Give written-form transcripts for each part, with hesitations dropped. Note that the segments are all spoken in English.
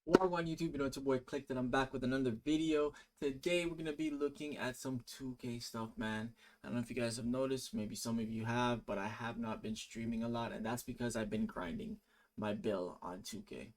One YouTube, it's your boy Click that I'm back with another video. Today we're gonna be looking at some 2K stuff, man. I don't know if you guys have noticed, maybe some of you have, but I have not been streaming a lot, and that's because I've been grinding my bill on 2K.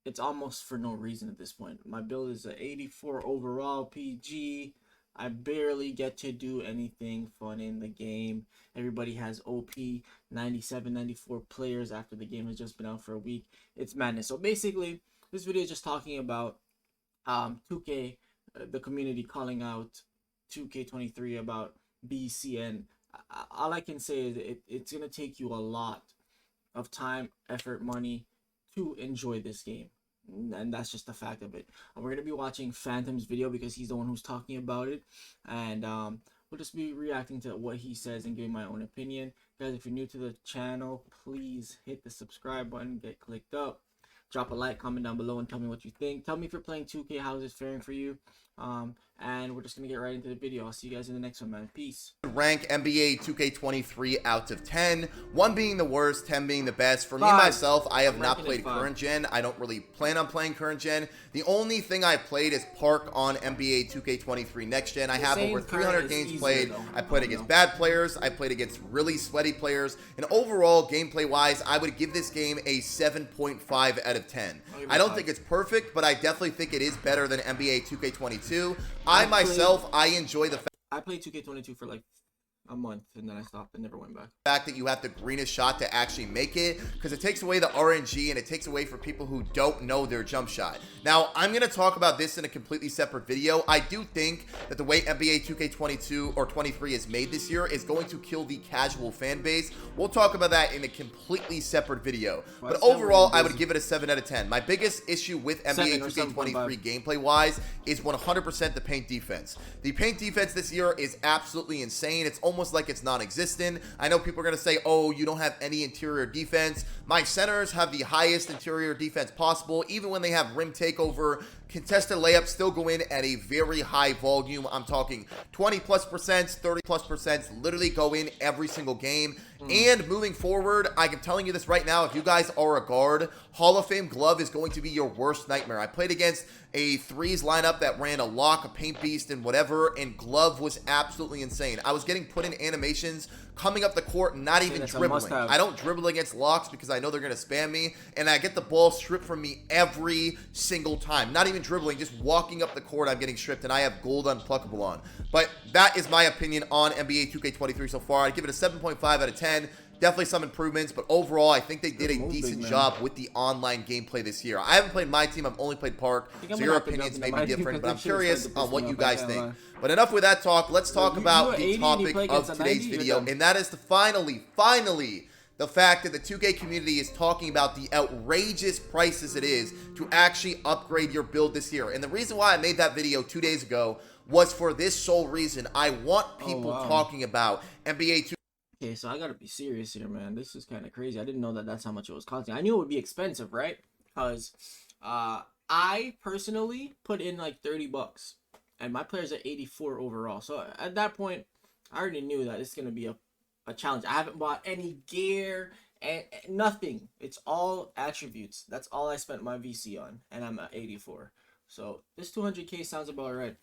It's almost for no reason at this point. My build is a 84 overall PG. I barely get to do anything fun in the game. Everybody has OP 97, 94 players after the game has just been out for a week. It's madness. So basically, this video is just talking about 2K, the community calling out 2K23 about BCN. All I can say is it's going to take you a lot of time, effort, money to enjoy this game. And that's just the fact of it. We're going to be watching Phantom's video because he's the one who's talking about it. And we'll just be reacting to what he says and giving my own opinion. Guys, if you're new to the channel, please hit the subscribe button, get clicked up. Drop a like, comment down below, and tell me what you think. Tell me if you're playing 2K, how is it faring for you? And we're just going to get right into the video. I'll see you guys in the next one, man. Peace. Rank NBA 2K23 out of 10, 1 being the worst, 10 being the best. For me, 5. myself, I have not Ranking played at 5. current gen. I don't really plan on playing current gen. The only thing I played is Park on NBA 2K23 next gen. I have over 300 games played. I played against bad players. I played against really sweaty players. And overall, gameplay-wise, I would give this game a 7.5 out of 10. I don't think it's perfect, but I definitely think it is better than NBA 2K22. I enjoy the I played 2K22 for like a month and then I stopped and never went back. fact that you have the greenest shot to actually make it, because it takes away the RNG and it takes away for people who don't know their jump shot. Now, I'm going to talk about this in a completely separate video. I do think that the way NBA 2K22 or 23 is made this year is going to kill the casual fan base. We'll talk about that in a completely separate video. Well, but overall, I would give it a 7 out of 10. My biggest issue with NBA 2K23 gameplay-wise is 100% the paint defense. The paint defense this year is absolutely insane. It's almost like it's non-existent. I know people are going to say, oh, you don't have any interior defense. My centers have the highest interior defense possible. Even when they have rim takeover, contested layups still go in at a very high volume. I'm talking 20+%, 30+%, literally go in every single game. And moving forward, I'm telling you this right now, if you guys are a guard, Hall of Fame glove is going to be your worst nightmare. I played against a threes lineup that ran a lock, a paint beast, and whatever, and glove was absolutely insane. I was getting put in animations coming up the court, not even dribbling. I don't dribble against locks because I know they're going to spam me, and I get the ball stripped from me every single time. Not even dribbling, just walking up the court, I'm getting stripped, and I have gold unpluckable on. But that is my opinion on NBA 2K23 so far. I'd give it a 7.5 out of 10. Definitely some improvements, but overall, I think they did a decent job with the online gameplay this year. I haven't played my team. I've only played Park, so your opinions may be different, but I'm curious on what you guys think. But enough with that talk. Let's talk about the topic of today's video, and that is finally, the fact that the 2K community is talking about the outrageous prices it is to actually upgrade your build this year. And the reason why I made that video 2 days ago was for this sole reason. I want people talking about NBA 2K. Okay, so I gotta be serious here, man. This is kind of crazy. I didn't know that that's how much it was costing. I knew it would be expensive, right? Because I personally put in like 30 bucks, and my player's at 84 overall. So at that point, I already knew that it's gonna be a challenge. I haven't bought any gear and nothing. It's all attributes. That's all I spent my VC on, and I'm at 84. So this 200K sounds about right.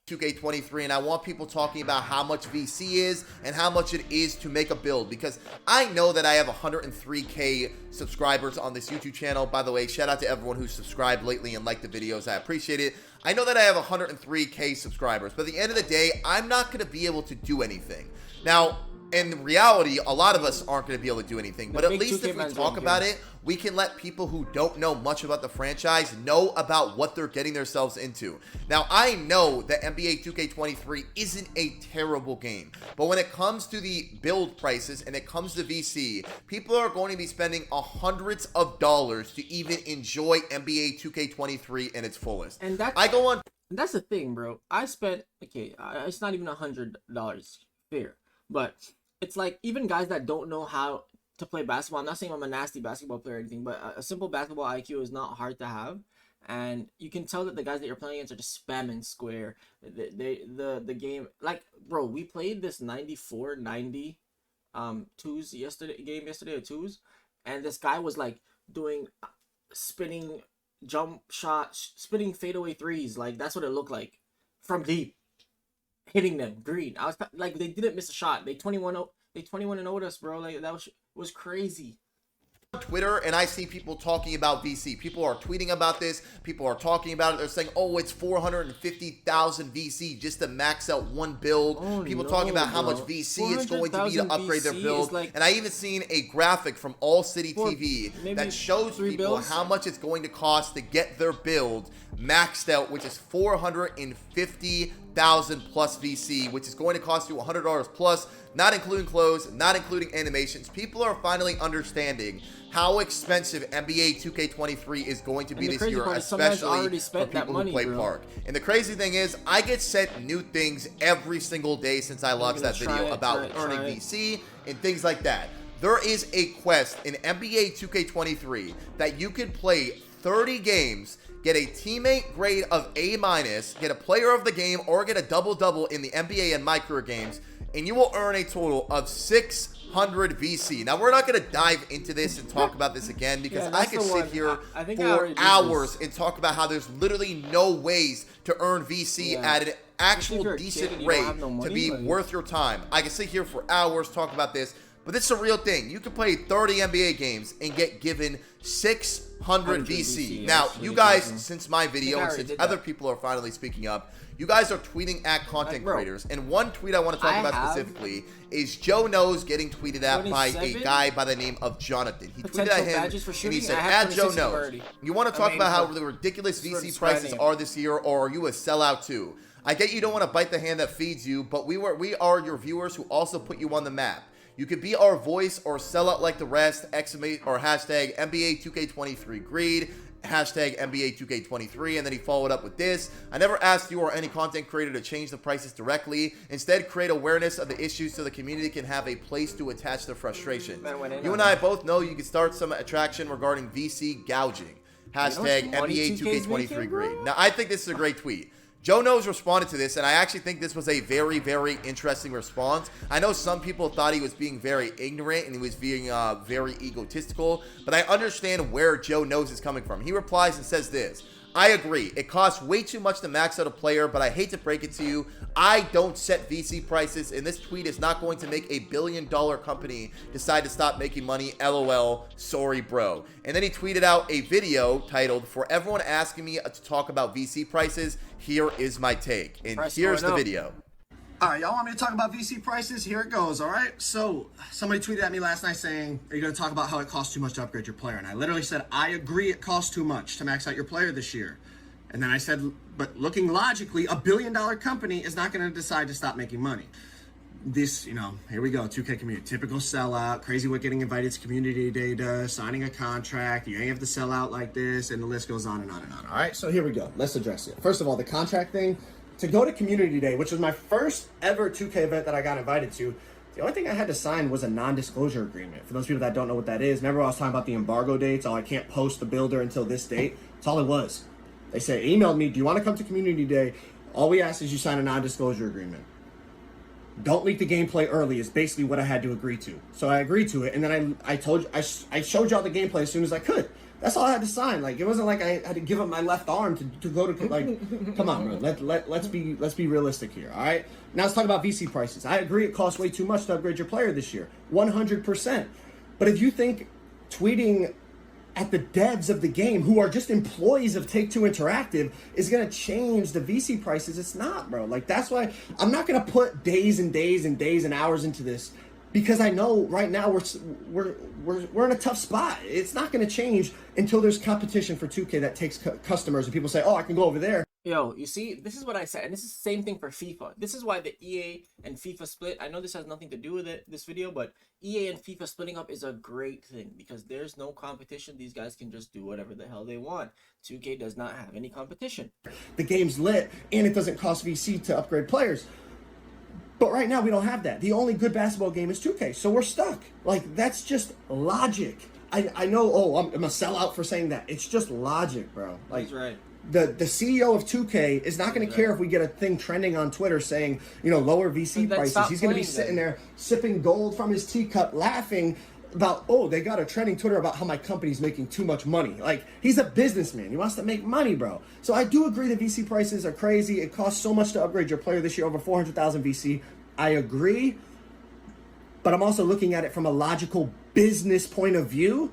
2K23, and I want people talking about how much VC is and how much it is to make a build, because I know that I have 103K subscribers on this YouTube channel. By the way, shout out to everyone who's subscribed lately and liked the videos. I appreciate it. I know that I have 103K subscribers, but at the end of the day, I'm not going to be able to do anything. Now, in reality, a lot of us aren't going to be able to do anything, but at least if we talk about it, we can let people who don't know much about the franchise know about what they're getting themselves into. Now, I know that NBA 2K23 isn't a terrible game, but when it comes to the build prices and it comes to VC, people are going to be spending hundreds of dollars to even enjoy NBA 2K23 in its fullest. And that's, that's the thing, bro. I spent, okay, it's not even $100 fair, but it's like even guys that don't know how to play basketball. I'm not saying I'm a nasty basketball player or anything, but a simple basketball IQ is not hard to have. And you can tell that the guys that you're playing against are just spamming square. The game, like, bro, we played this 94-90 twos yesterday, or twos, and this guy was like doing spinning jump shot, spitting fadeaway threes. Like that's what it looked like from deep, hitting them green. I was like, they didn't miss a shot. They 21-0. They 21-0 us, bro. Like that was crazy. Twitter, and I see people talking about VC. People are tweeting about this. People are talking about it. They're saying, oh, it's 450,000 VC just to max out one build. Oh, people no, talking about how bro. much VC it's going to be to upgrade their VC build. like and I even seen a graphic from All City TV maybe that shows 3 people builds? how much it's going to cost to get their build maxed out, which is 450,000 plus VC, which is going to cost you $100 plus, not including clothes, not including animations. People are finally understanding how expensive NBA 2K23 is going to be this year, especially for people who play Park. And the crazy thing is, I get sent new things every single day since I launched that video about earning VC and things like that. There is a quest in NBA 2K23 that you can play 30 games, get a teammate grade of A-, get a player of the game, or get a double-double in the NBA and My Career games, and you will earn a total of 600 VC. Now, we're not going to dive into this and talk about this again because I could sit here for hours and talk about how there's literally no ways to earn VC at an actual decent rate to be worth your time. I can sit here for hours, talk about this, but this is a real thing. You can play 30 NBA games and get given 600 VC. Now, you guys, since my video, and since other people are finally speaking up, you guys are tweeting at content creators. And one tweet I want to talk about specifically is Joe Knows getting tweeted at by a guy by the name of Jonathan. He tweeted at him and he said, at Joe Knows, you want to talk about how the ridiculous VC prices are this year, or are you a sellout too? I get you don't want to bite the hand that feeds you, but we are your viewers who also put you on the map. You could be our voice or sell out like the rest, exclamate or hashtag NBA 2K23 greed, hashtag NBA 2K23, and then he followed up with this. I never asked you or any content creator to change the prices directly. Instead, create awareness of the issues so the community can have a place to attach their frustration. You and I both know you can start some attraction regarding VC gouging. Hashtag NBA 2K23 greed. Now, I think this is a great tweet. Joe Knows responded to this, and I actually think this was a very, very interesting response. I know some people thought he was being very ignorant and he was being very egotistical, but I understand where Joe Knows is coming from. He replies and says this: I agree. It costs way too much to max out a player, but I hate to break it to you, I don't set VC prices, and this tweet is not going to make a billion-dollar company decide to stop making money. LOL. Sorry, bro. And then he tweeted out a video titled, for everyone asking me to talk about VC prices, here is my take. And here's the video. All right, y'all want me to talk about VC prices? Here it goes, all right? So somebody tweeted at me last night saying, are you going to talk about how it costs too much to upgrade your player? And I literally said, I agree it costs too much to max out your player this year. And then I said, but looking logically, a billion-dollar company is not going to decide to stop making money. This, here we go, 2K community, typical sellout, crazy what getting invited to community day does, signing a contract, you ain't have to sell out like this, and the list goes on and on and on. All right, so here we go. Let's address it. First of all, the contract thing. To go to Community Day, which was my first ever 2K event that I got invited to, the only thing I had to sign was a non-disclosure agreement. For those people that don't know what that is, remember I was talking about the embargo dates? Oh, I can't post the builder until this date. That's all it was. They said, emailed me, do you want to come to Community Day? All we ask is you sign a non-disclosure agreement. Don't leak the gameplay early is basically what I had to agree to. So I agreed to it, and then I showed y'all the gameplay as soon as I could. That's all I had to sign. Like, it wasn't like I had to give up my left arm to go to, like, come on, bro. Let's be realistic here, all right? Now let's talk about VC prices. I agree it costs way too much to upgrade your player this year, 100%. But if you think tweeting at the devs of the game, who are just employees of Take-Two Interactive, is going to change the VC prices, it's not, bro. Like, that's why I'm not going to put days and days and days and hours into this, because I know right now we're in a tough spot. It's not going to change until there's competition for 2K that takes customers and people say, oh, I can go over there. Yo, you see, this is what I said, and this is the same thing for FIFA. This is why the EA and FIFA split. I know this has nothing to do with this video, but EA and FIFA splitting up is a great thing because there's no competition. These guys can just do whatever the hell they want. 2K does not have any competition. The game's lit, and it doesn't cost VC to upgrade players. But right now, we don't have that. The only good basketball game is 2K, so we're stuck. Like, that's just logic. I know, oh, I'm a sellout for saying that. It's just logic, bro. Like, that's right. The CEO of 2K is not going to care if we get a thing trending on Twitter saying, lower VC prices. He's going to be sitting there sipping gold from his teacup, laughing about, oh, they got a trending Twitter about how my company's making too much money. Like, he's a businessman. He wants to make money, bro. So I do agree that VC prices are crazy. It costs so much to upgrade your player this year, over 400,000 VC. I agree. But I'm also looking at it from a logical business point of view.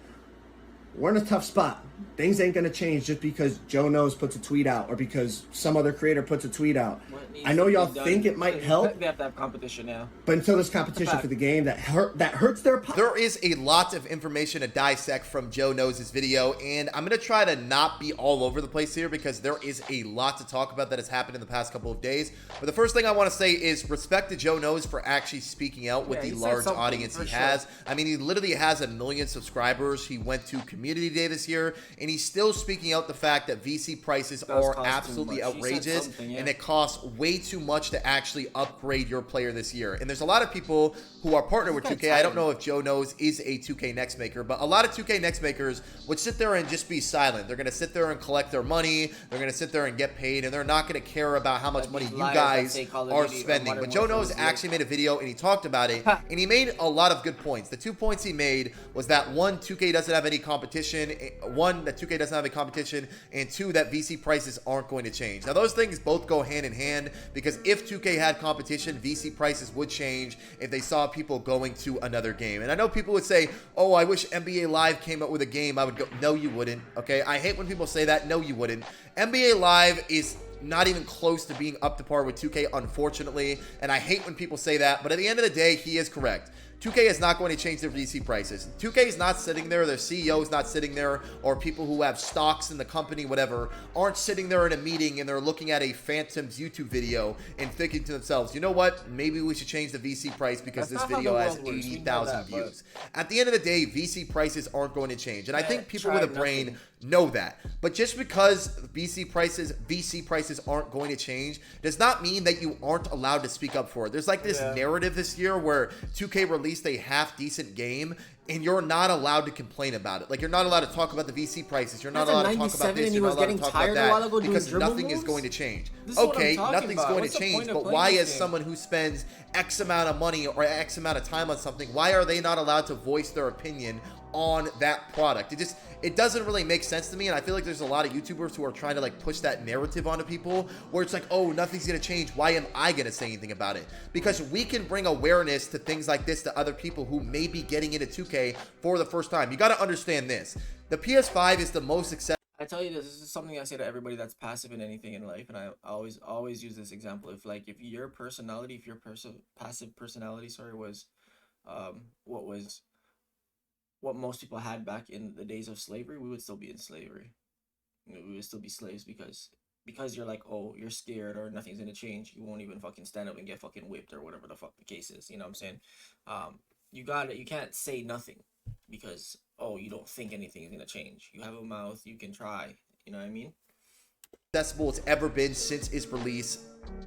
We're in a tough spot. Things ain't going to change just because Joe Knows puts a tweet out or because some other creator puts a tweet out. I know y'all think it might help. They have to have competition now. But until there's competition for the game, that hurts their pocket. There is a lot of information to dissect from Joe Knows' video, and I'm going to try to not be all over the place here because there is a lot to talk about that has happened in the past couple of days. But the first thing I want to say is respect to Joe Knows for actually speaking out with the large audience he has. I mean, he literally has 1 million subscribers. He went to Community Day this year, and he's still speaking out the fact that VC prices are absolutely outrageous, and it costs way too much to actually upgrade your player this year. And there's a lot of people who are partnered with 2K. I don't know if Joe Knows is a 2K Next Maker, but a lot of 2K Next Makers would sit there and just be silent. They're going to sit there and collect their money. They're going to sit there and get paid, and they're not going to care about how much money you guys are spending. But Joe Knows actually made a video, and he talked about it, and he made a lot of good points. The 2 points he made was that, one, 2K doesn't have any competition. One, that 2K doesn't have a competition, and two, that VC prices aren't going to change. Now, those things both go hand in hand because if 2K had competition, VC prices would change if they saw people going to another game. And I know people would say, oh, I wish NBA Live came up with a game. I would go, no, you wouldn't. Okay, I hate when people say that. No, you wouldn't. NBA Live is not even close to being up to par with 2K, unfortunately, and I hate when people say that, but at the end of the day, he is correct. 2K is not going to change their VC prices. 2K is not sitting there, their CEO is not sitting there, or people who have stocks in the company, whatever, aren't sitting there in a meeting and they're looking at a Phantom's YouTube video and thinking to themselves, you know what, maybe we should change the VC price because this video has 80,000 views. At the end of the day, VC prices aren't going to change, and I think people with a brain know that. But just because VC prices aren't going to change does not mean that you aren't allowed to speak up for it. There's like this narrative this year where 2K released a half-decent game and you're not allowed to complain about it. Like, you're not allowed to talk about the VC prices. You're not allowed to talk about this. You're not allowed to talk about that because nothing is going to change. Okay, nothing's going to change, but why is someone who spends X amount of money or X amount of time on something, why are they not allowed to voice their opinion on that product? It doesn't really make sense to me, and I feel like there's a lot of YouTubers who are trying to like push that narrative onto people where it's like, oh, nothing's gonna change, why am I gonna say anything about it? Because we can bring awareness to things like this to other people who may be getting into 2K for the first time. You got to understand this. The PS5 is the most accessible. I tell you this is something I say to everybody that's passive in anything in life, and I always use this example. If your personality, if your passive personality, was what most people had back in the days of slavery, we would still be in slavery. We would still be slaves because you're like, oh, you're scared or nothing's gonna change. You won't even fucking stand up and get fucking whipped or whatever the fuck the case is. You know what I'm saying? You can't say nothing because, oh, you don't think anything is gonna change. You have a mouth, you can try. You know what I mean? Accessible it's ever been since its release,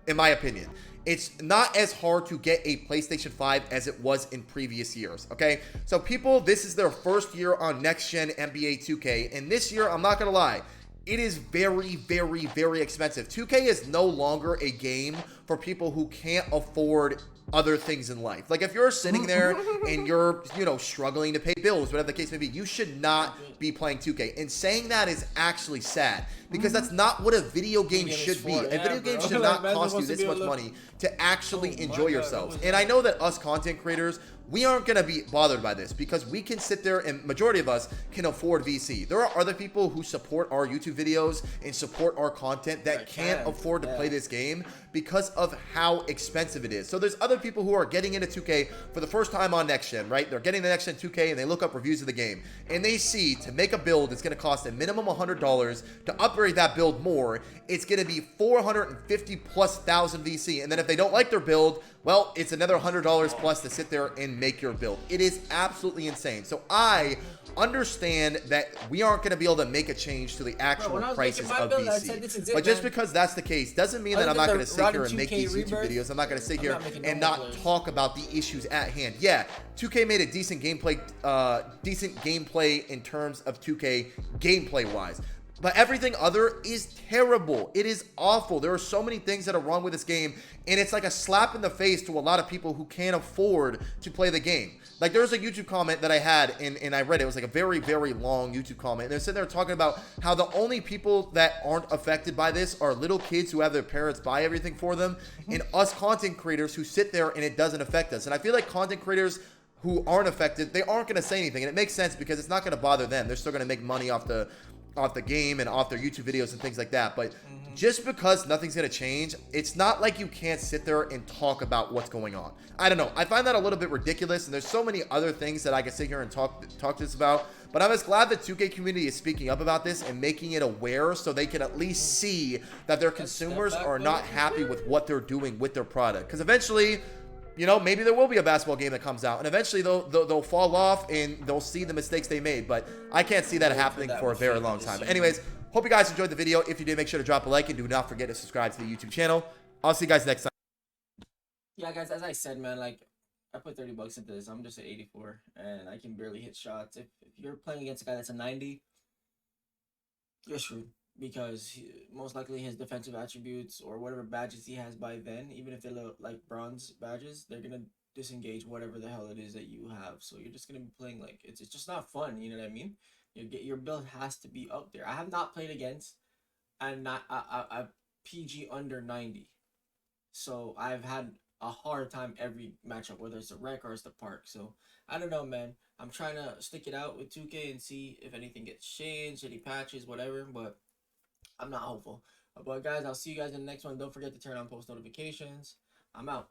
in my opinion. It's not as hard to get a PlayStation 5 as it was in previous years, okay? So people, this is their first year on next-gen NBA 2K, and this year, I'm not gonna lie, it is very, very, very expensive. 2K is no longer a game for people who can't afford other things in life. Like, if you're sitting there and you're, struggling to pay bills, whatever the case may be, you should not be playing 2K. And saying that is actually sad because that's not what a video game should be. A video game should not cost you this much money to actually enjoy yourselves. And I know that us content creators, we aren't going to be bothered by this because we can sit there and majority of us can afford VC. There are other people who support our YouTube videos and support our content that can't afford to play this game because of how expensive it is. So there's other people who are getting into 2K for the first time on next gen, right? They're getting the next gen 2K and they look up reviews of the game and they see to make a build, it's going to cost a minimum $100. To upgrade that build more, it's going to be 450 plus thousand VC. And then if they don't like their build, well, it's another $100 plus to sit there and make your build. It is absolutely insane. So I understand that we aren't going to be able to make a change to the actual prices of VC. But just because that's the case doesn't mean that I'm not going to sit here and make these YouTube videos. I'm not going to sit here and not talk about the issues at hand. Yeah, 2K made a decent gameplay in terms of 2K gameplay wise. But everything other is terrible. It is awful. There are so many things that are wrong with this game, and it's like a slap in the face to a lot of people who can't afford to play the game. Like, there's a YouTube comment that I had, and I read it. It was like a very, very long YouTube comment. And they're sitting there talking about how the only people that aren't affected by this are little kids who have their parents buy everything for them, and us content creators who sit there and it doesn't affect us. And I feel like content creators who aren't affected, they aren't going to say anything. And it makes sense because it's not going to bother them. They're still going to make money off the game and off their YouTube videos and things like that. But just because nothing's going to change, it's not like you can't sit there and talk about what's going on. I don't know. I find that a little bit ridiculous, and there's so many other things that I can sit here and talk to this about. But I'm just glad the 2K community is speaking up about this and making it aware so they can at least see that their consumers are not happy with what they're doing with their product. Because eventually, you know, maybe there will be a basketball game that comes out, and eventually they'll fall off and they'll see the mistakes they made. But I can't see that happening for a very long time. But anyways, hope you guys enjoyed the video. If you did, make sure to drop a like and do not forget to subscribe to the YouTube channel. I'll see you guys next time. Yeah, guys, as I said, man, like, I put $30 into this. I'm just at 84, and I can barely hit shots. If you're playing against a guy that's a 90, you're screwed. Because most likely his defensive attributes or whatever badges he has by then, even if they look like bronze badges, they're going to disengage whatever the hell it is that you have. So you're just going to be playing like, it's just not fun, you know what I mean? Your build has to be up there. I have not played against a PG under 90. So I've had a hard time every matchup, whether it's the rec or it's the park. So I don't know, man. I'm trying to stick it out with 2K and see if anything gets changed, any patches, whatever, but I'm not hopeful. But guys, I'll see you guys in the next one. Don't forget to turn on post notifications. I'm out.